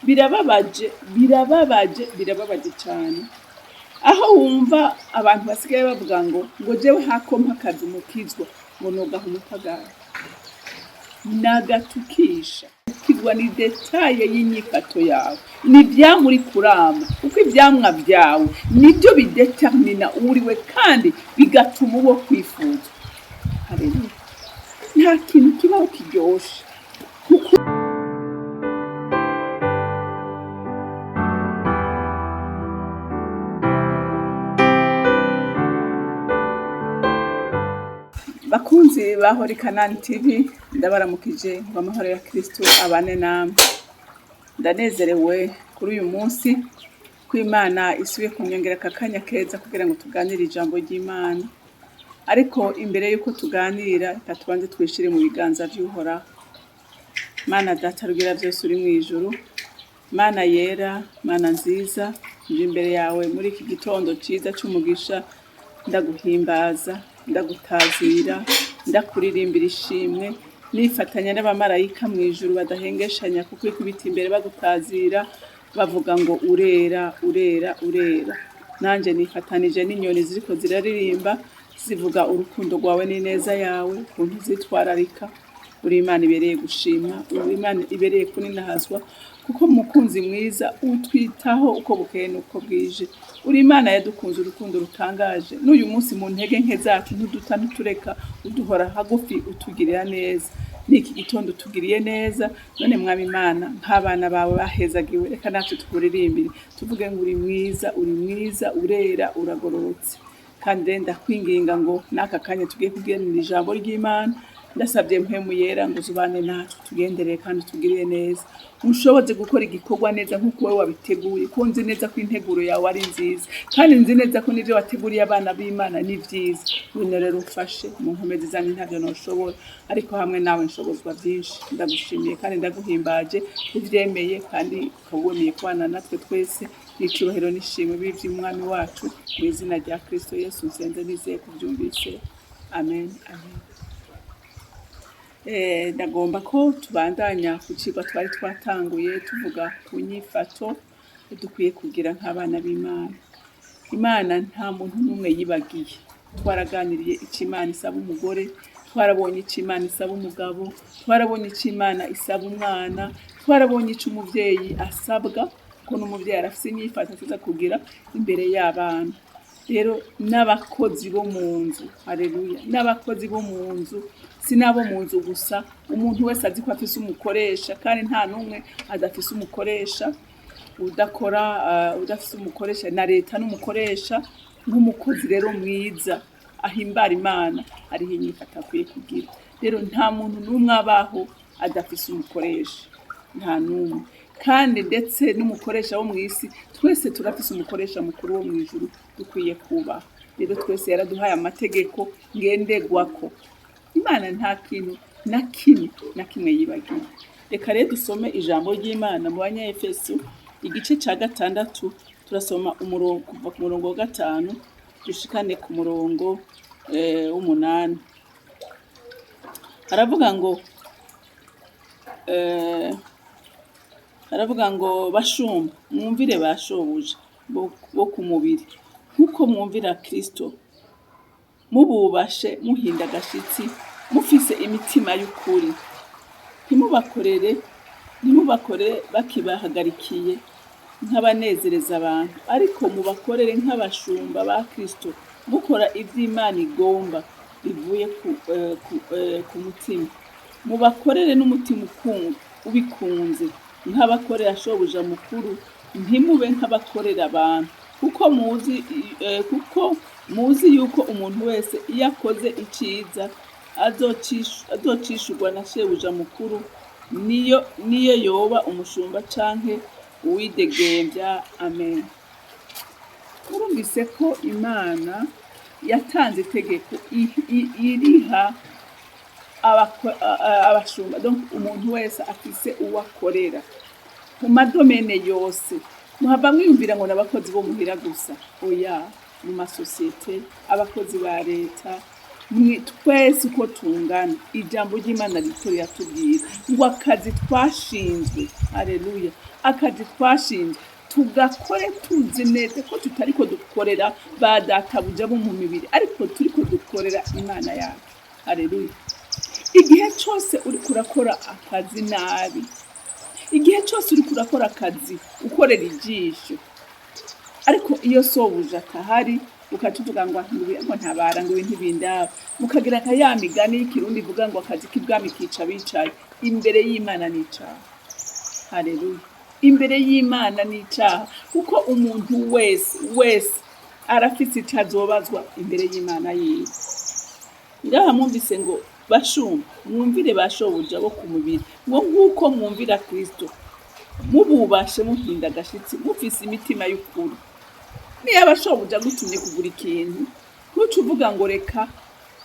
birababaje cyane, aho wumva abantu basigaye bavuga ngo jewe hakompa akazi umukizwa ngo nogaha umupagani. Nagatukisha ukizwa ni detaye y'inyifato yawe, ni ivyamuri kurama, kuko ivyamwa vyawe nibyo bidetermina uriwe kandi bigatuma uwo kwifuza. Haleluya. Nta kintu kibaho kiryoshe bakunzi bahori Kanani TV, ndabaramukije ngo amahoro ya Kristo abane namwe. Ndanezerewe kuri uyu munsi ko Imana isubiye kunyongera akanya keza kugira ngo tuganire ijambo ry'Imana. Ariko imbere yuko tuganira tatubanze twishire mu biganza by'Uhoraho. Mana data rugira byose uri mu ijuru, Mana yera, Mana nziza, nje imbere yawe muri iki gitondo ciza cy'umugisha, ndaguhimbaza, ndagutazira, ndakuririmbira ishimwe, nifatanya n'abamarayika mu ijuru badahengeshanya kuko ikubita imbere bagutazira bavuga ngo urera urera urera. Nanje nifatanije n'inyoni ziriko ziraririmba zivuga urukundo rwawe n'ineza yawe, ukuntu zitwararika. Uri Imana ibereye gushima, uri Imana ibereye kuninahazwa, kuko mukunzi mwiza utwitaho uko bukeye nuko bwije. Uri Imana yadukunze urukundo rutangaje, n'uyu munsi mu ntege nke zacu ntuduta ntutureka, uduhora hagufi utugirira neza. Niki gitondo tugiriye neza, none mwami Imana nk'abana bawe bahezagiwe, reka natwe tukuririmbire tuvuge ngo uri mwiza urera uragororotse. Kandi ndakwinginga ngo n'aka kanya tugiye kuganira ijambo ry'Imana, ndasabye mpemu yera ngo zubane natwe tugendereye kandi tugiriye neza, unshoboze gukora igikorwa neza nk'uko wowe wabiteguye, ko nzi neza ko integuro yawe ari nziza, kandi nzi neza ko n'ivyo wateguriye abana b'Imana ni vyiza. None rero ufashe mu nkomezi zanjye ntavyo noshobora, ariko hamwe nawe nshobozwa byinshi. Ndagushimiye kandi ndaguhimbaje uvyemeye kandi ukawemeye kubana natwe twese. Icubahiro n'ishimwe bivye umwami wacu mu izina rya Kristo Yesu nsenze nizeye kuvyumvise. Amen, amen. Ndagomba ko tubandanya ku cigwa twari twatanguye tuvuga ku nyifato dukwiye kugira nk'abana b'Imana. Imana nta muntu n'umwe yibagiye. Twaraganiriye icyo Imana isaba umugore, twarabonye icyo Imana isaba umugabo, twarabonye icyo Imana isaba umwana, twarabonye icyo umuvyeyi asabwa, ko n'umuvyeyi arafise inyifato tuza kugira imbere y'abana. Rero n'abakozi bo mu nzu, haleluya, n'abakozi bo mu nzu, sinabo mu nzu gusa, umuntu wese azi ko afise umukoresha, kandi nta numwe adafise umukoresha. Udafise umukoresha na leta n'umukoresha, nk'umukozi rero mwiza ahimbara Imana ariho inyifato akwiye kugira. Rero nta muntu n'umwe abaho adafise umukoresha, nta numwe. Kandi ndetse n'umukoresha wo mu isi, twese turafise umukoresha mukuru wo mu ijuru dukwiye kubaha. Rero twese yaraduhaye amategeko ngenderwako. Imana nta kintu na kimwe yibagiye. Reka rero dusome ijambo ry'Imana mu Banyefeso igice ca 6, turasoma umurongo kuva ku murongo wa 5 dushikane ku murongo w'8. Haravuga ngo bashumba mwumvire bashobuja bo ku mubiri nkuko mwumvira Kristo, mububashe muhinda gashitsi, mufise imitima y'ukuri. Ntimubakore bakibahagarikiye nk'abanezereza abantu, ariko mubakorere nk'abashumba ba Kristo, mukora ivy'Imana igomba bivuye ku mutima. Mubakorere n'umutima ubikunze nk'abakorera shobuja mukuru, ntimube nk'abakorera abantu, kuko muzi yuko umuntu wese iyo akoze iciza azocishurwa na shebuja mukuru, niyo yoba umushumba canke uwidegembya. Amen. Urumvise ko Imana yatanze itegeko iriha abashumba, donc umuntu wese afise uwakorera mu madomene yose. Muhava mwiyumvira ngo n'abakozi bo muhira gusa, oya, mu masosiyete, abakozi ba leta, twese uko tungana ijambo ry'Imana rito riratubwira ngo akazi twashinzwe, haleluya, akazi twashinzwe tugakore tuzi neza ko tutariko dukorera ba databuja bo mu mibiri, ariko turiko dukorera Imana yacu, haleluya. Igihe cyose uri kurakora akazi nabi, igihe cyose uri kurakora akazi ukorera ijisho, ariko iyo sobuja atahari ukacuvuga ngo ntabara ngo ibintu bindaba, mukagira nka ya migani y'ikirundi ivuga ngo akazi k'ibwami kica bicaye, imbere y'Imana n'icaha, haleluya. Imbere y'Imana n'icaha, kuko umuntu wese arafise icyo azobazwa imbere y'Imana yiwe. Ngaha mwumvise ngo bashumba mwumvire bashobuja bo ku mubiri, ngo nk'uko mwumvira Kristo mububashe muhinda agashitsi mufise imitima y'ukuri. Niyo abashobuja gutumye kugura ikintu ntuce uvuga ngo reka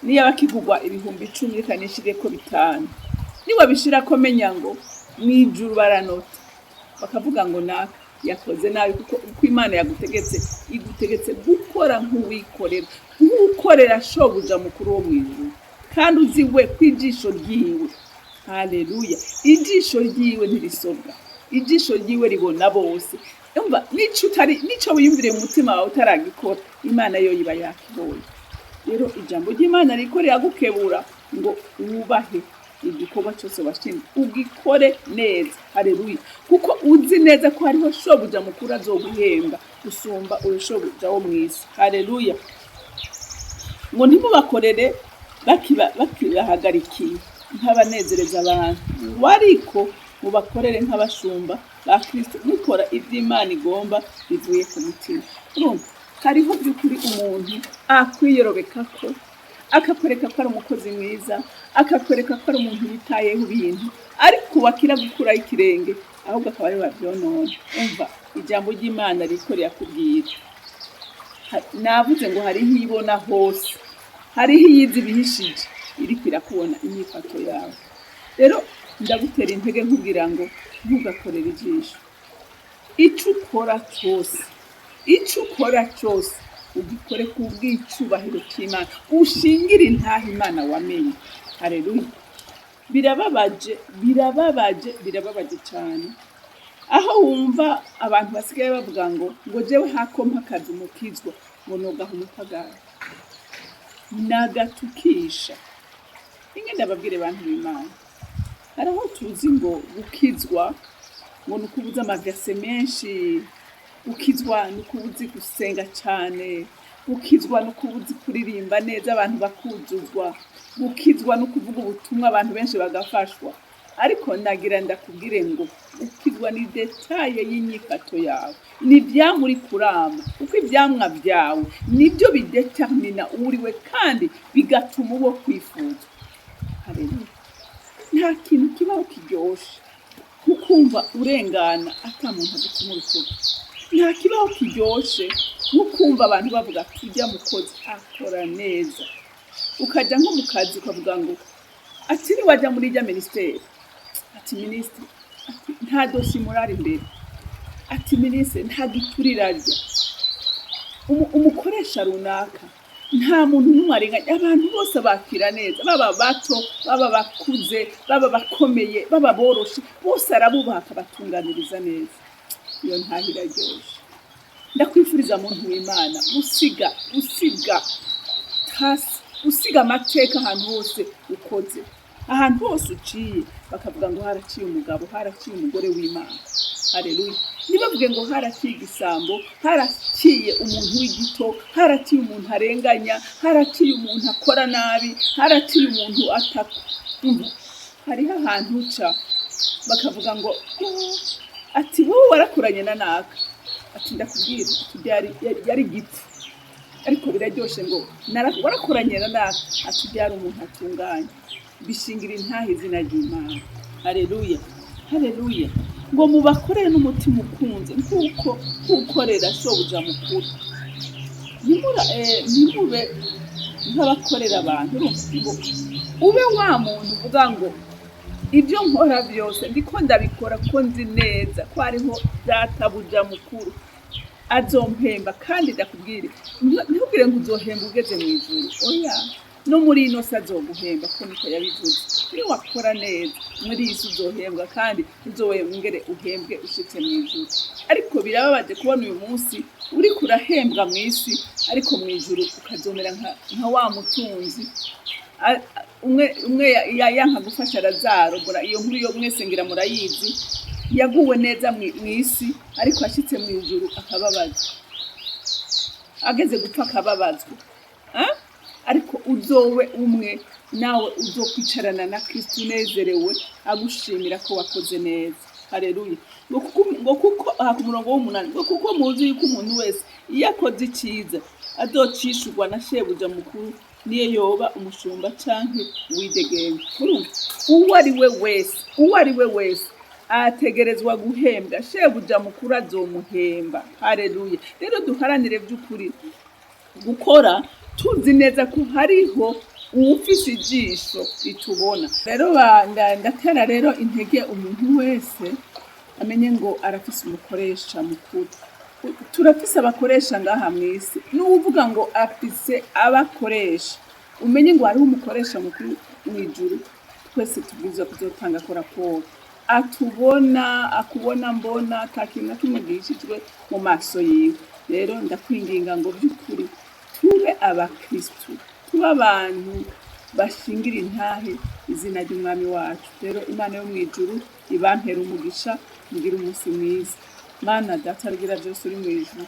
niyo abakigurwa 10,000 reka nishireko 5, niba bishirako menya ngo mwijuru baranota bakavuga ngo naka yakoze nabi, kuko Imana igutegetse gukora nk'uwikorera, nk'ukorera shobuja mukuru wo mwijuru, kandi uziwe kwijisho ryiwe, haleluya. Ijisho ryiwe ntirisobwa, ijisho ryiwe ribona bose. Umva nico wiyumvire mu mutima wawe utaragikora, Imana yo yiba yakibonye. Rero ijambo ry'Imana riko riragukebura ngo wubahe igikorwa cyose washinzwe ugikore neza, haleluya, kuko uzi neza ko hariho shobuja mukuru azoguhemba gusumba uyo shobuja wo mwisi, haleluya. Ngo ntimubakorere bakibahagarikiye nk'abanezereza abantu, wariko mubakorere nk'abashumba ba Kristo mukora ivy'Imana igomba bivuye ku mutima. Urumva hariho by'ukuri umuntu akwiyorobekako akakwereka ko ari umukozi mwiza, akakwereka ko ari umuntu yitayeho ibintu, ariko bakira gukura ikirenge ahubwo akaba ari bavyonona. Umva ijambo ry'Imana riko rirakubwira, navuze ngo hariho ibona hose, hariho iyizi bihishije iriko irakubona inyifato yawe. Rero ndagutera intege nkubwira ngo ntugakorere ijisho. Ico ukora cyose ugikore kubw'icubahiro cy'Imana, ushingire intaha Imana wamenye, haleluya. Birababaje cyane aho wumva abantu basigaye bavuga ngo jewe hakompa akazi umukizwa ngo nogaha umupagani, nagatukisha. Ingenda babwire abantu b'Imana, haraho tuzi ngo gukizwa ngo nukubuza amavese menshi, gukizwa nukubuzi gusenga cyane, gukizwa nukubuzi kuririmba neza abantu bakuzuzwa, gukizwa nukuvuga ubutumwa abantu benshi bagafashwa. Ariko nagira ndakubwire ngo ukizwa ni detaye y'inyifato yawe, ni vyamuri kurama, uko ivyamwa vyawe nibyo bidetermina uriwe kandi bigatuma uwo kwifuza, haleluya. Nta kintu kibaho kiryoshe ukumva urengana ata muntu agutuma urutugu, nta kibaho kiryoshe ukumva abantu bavuga tujya mukozi akora neza, ukaja nko mu kazi ukavuga ngo ati ni waja muri rya ministeri, ati ministri nta dosi murari imbere, ati ministri nta giturira rya umukoresha runaka, nta muntu n'umwarenganya, abantu bose bakira neza, baba bato baba bakuze baba bakomeye baba boroshe, bose arabubaha akabatunganiriza neza. Iyo ntahira ryoshe. Ndakwifuriza muntu w'Imana usiga amateka ahantu hose ukoze, ahantu hose uciye bakavuga ngo haraciye umugabo, haraciye umugore w'Imana, haleluya. Nibavuge ngo haraciye igisambo, haraciye umuntu w'igito, haraciye umuntu arenganya, haraciye umuntu akora nabi, haraciye umuntu atakumva. Hariho ahantu uca bakavuga ngo ati wowe warakuranye na naka, ati ndakubwira yari gipfu, ariko biraryoshe ngo warakuranye na naka, ati byari umuntu atunganye. Bishingira intahe izina ry'Imana, haleluya, haleluya. Ngo mubakorere n'umutima ukunze nkuko ukorera shobuja mukuru. Nimube nk'abakorera abantu, ngo ube wa muntu uvuga ngo ibyo nkora byose ndiko ndabikora ko nzi neza ko hariho databuja mukuru azompemba, kandi ndakubwire ntubwire ngo uzohemba ugeze mu ijuru, oya, no muri ino si azoguhemba kuko niko yabivuze. Iyo wakora neza muri iyi si uzohembwa kandi uzowengere uhembwe ushitse mw'ijuru. Ariko birababaje kubona uyu munsi uriko urahembwa mw'isi ariko mw'ijuru ukazomera nka wa mutunzi umwe yanka gufasha Lazaro. Iyo nkuru yo mwese ngira murayizi, yaguwe neza mw'isi ariko ashitse mw'ijuru akababazwa, ageze gupfa akababazwa. Ariko uzowe umwe nawe uzokwicarana na Kristo unezerewe agushimira ko wakoze neza. Haleluya. Ngo kuko aha ku murongo w'umunani, ngo kuko muzi yuko umuntu wese iyo akoze icyiza azocishurwa na shebuja mukuru, niyo yoba umushumba canke uwidegembya. Uwo ari we wese ategerezwa guhembwa, shebuja mukuru azomuhemba. Haleluya. Rero duharanire by'ukuri gukora tuzi neza ko hariho uwufise ijisho ritubona. Rero ndatera rero intege umuntu wese amenye ngo arafise umukoresha mukuru. Turafise abakoresha ngaha mw'isi, n'uvuga ngo afise abakoresha, umenye ngo hariho umukoresha mukuru mw'ijuru. Twese tubwirizwa kuzotanga ko raporo, akubona mbona atakintu na kimwe gihishijwe mu maso yiwe. Rero ndakwinginga ngo by'ukuri tube abakristu, tube abantu bashingira intahe izina ry'umwami wacu. Rero Imana yo mw'ijuru ibampera umugisha, mugira umunsi mwiza. Mana data rugira byose uri mw'ijuru,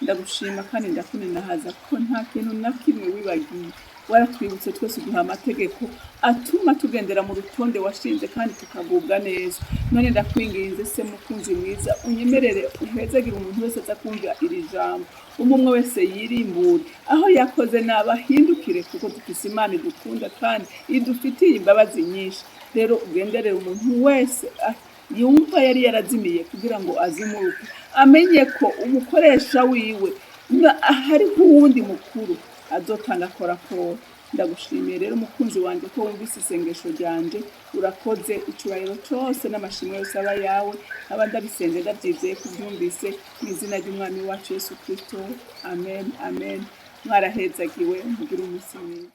ndagushima kandi ndakuninahaza ko nta kintu na kimwe wibagiye. Waratwibutse twese uduha amategeko atuma tugendera mu rutonde washinze kandi tukagubwa neza. None ndakwinginze se mukunzi mwiza, unyemerere uhezagira umuntu wese azakumva iri jambo, umwe wese yirimbure aho yakoze nabahindukire, kuko dufise Imana idukunda kandi idufitiye imbabazi nyinshi. Rero ugenderere umuntu wese yumva yari yarazimiye kugira ngo azimuruke, amenye ko umukoresha wiwe hariho uwundi mukuru azotanga raporo. Ndagushimiye rero mukunzi wanje ko wumvise isengesho ryanje, urakoze. Icubahiro cyose n'amashimwe yose aba yawe, aba ndabisenze ndabyizeye kubyumvise mu izina ry'umwami wacu Yesu Kristo. Amen, amen. Mwarahezagiwe, mugire umunsi mwiza.